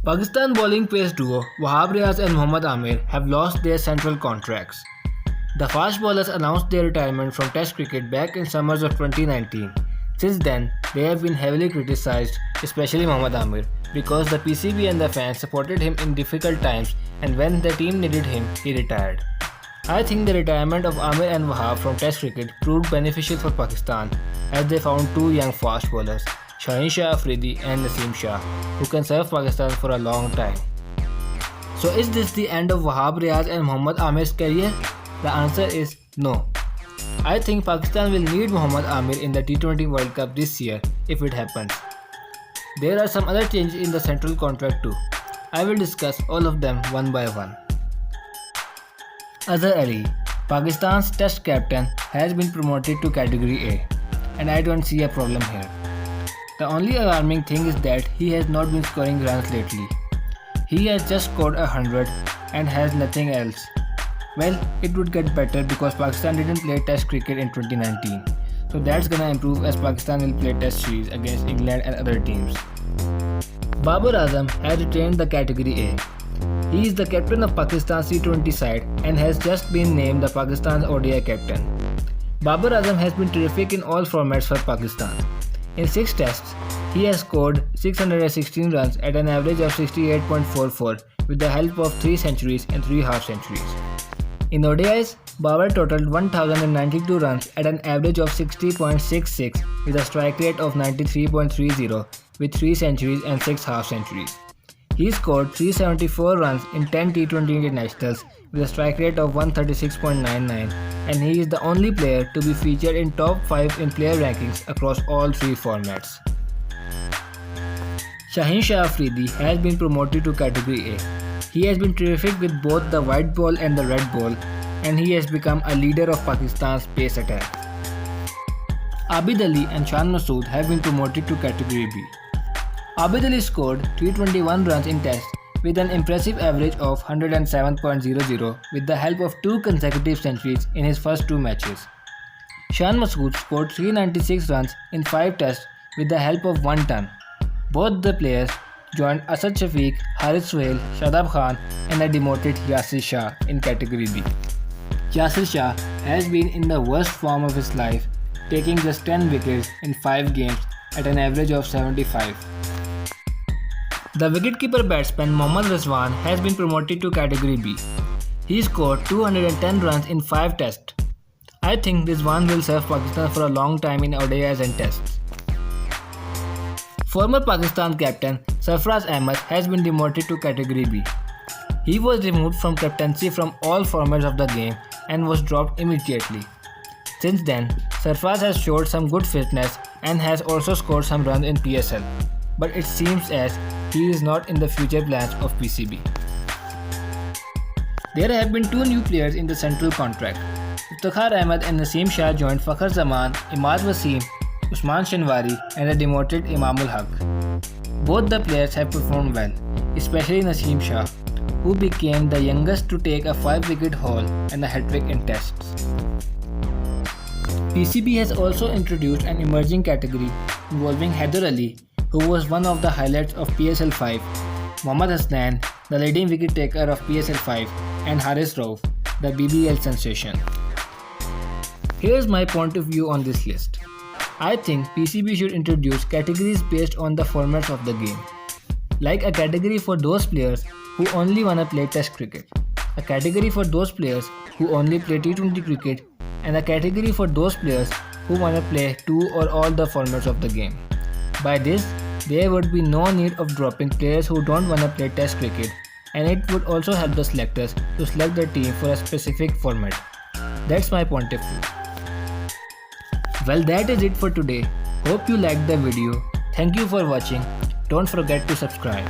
Pakistan bowling pace duo Wahab Riaz and Mohammad Amir have lost their central contracts. The fast bowlers announced their retirement from Test cricket back in summers of 2019. Since then, they have been heavily criticized, especially Mohammad Amir, because the PCB and the fans supported him in difficult times, and when the team needed him, he retired. I think the retirement of Amir and Wahab from Test cricket proved beneficial for Pakistan, as they found two young fast bowlers, Shaheen Shah Afridi and Naseem Shah, who can serve Pakistan for a long time. So is this the end of Wahab Riaz and Mohammad Amir's career? The answer is no. I think Pakistan will need Mohammad Amir in the T20 World Cup this year if it happens. There are some other changes in the central contract too. I will discuss all of them one by one. Azhar Ali, Pakistan's Test captain, has been promoted to Category A, and I don't see a problem here. The only alarming thing is that he has not been scoring runs lately. He has just scored 100 and has nothing else. Well, it would get better because Pakistan didn't play Test cricket in 2019. So that's gonna improve as Pakistan will play Test series against England and other teams. Babar Azam has retained the Category A. He is the captain of Pakistan's T20 side and has just been named the Pakistan's ODI captain. Babar Azam has been terrific in all formats for Pakistan. In 6 tests, he has scored 616 runs at an average of 68.44 with the help of 3 centuries and 3 half centuries. In ODIs, Babar totaled 1092 runs at an average of 60.66 with a strike rate of 93.30 with 3 centuries and 6 half centuries. He scored 374 runs in 10 T20 internationals with a strike rate of 136.99, and he is the only player to be featured in top 5 in player rankings across all 3 formats. Shaheen Shah Afridi has been promoted to Category A. He has been terrific with both the white ball and the red ball, and he has become a leader of Pakistan's pace attack. Abid Ali and Shan Masood have been promoted to Category B. Abid Ali scored 321 runs in Tests with an impressive average of 107.00 with the help of 2 consecutive centuries in his first 2 matches. Shan Masood scored 396 runs in 5 Tests with the help of 1 ton. Both the players joined Asad Shafiq, Harith Sohail, Shadab Khan and the demoted Yasir Shah in Category B. Yasir Shah has been in the worst form of his life, taking just 10 wickets in 5 games at an average of 75. The wicketkeeper batsman Mohammad Rizwan has been promoted to Category B. He scored 210 runs in 5 tests. I think Rizwan will serve Pakistan for a long time in ODIs and tests. Former Pakistan captain Sarfraz Ahmed has been demoted to Category B. He was removed from captaincy from all formats of the game and was dropped immediately. Since then, Sarfraz has showed some good fitness and has also scored some runs in PSL, but it seems as he is not in the future plans of PCB. There have been 2 new players in the central contract. Iftikhar Ahmed and Naseem Shah joined Fakhar Zaman, Imad Wasim, Usman Shinwari and the demoted Imamul Haq. Both the players have performed well, especially Naseem Shah, who became the youngest to take a 5-wicket haul and a hat-trick in tests. PCB has also introduced an emerging category involving Haider Ali, who was one of the highlights of PSL 5, Mohammad Hasnain, the leading wicket taker of PSL 5, and Haris Rauf, the BBL sensation. Here's my point of view on this list. I think PCB should introduce categories based on the formats of the game. Like a category for those players who only wanna play Test cricket, a category for those players who only play T20 cricket, and a category for those players who wanna play 2 or all the formats of the game. By this, there would be no need of dropping players who don't wanna play Test cricket, and it would also help the selectors to select their team for a specific format. That's my point of view. Well, that is it for today. Hope you liked the video. Thank you for watching. Don't forget to subscribe.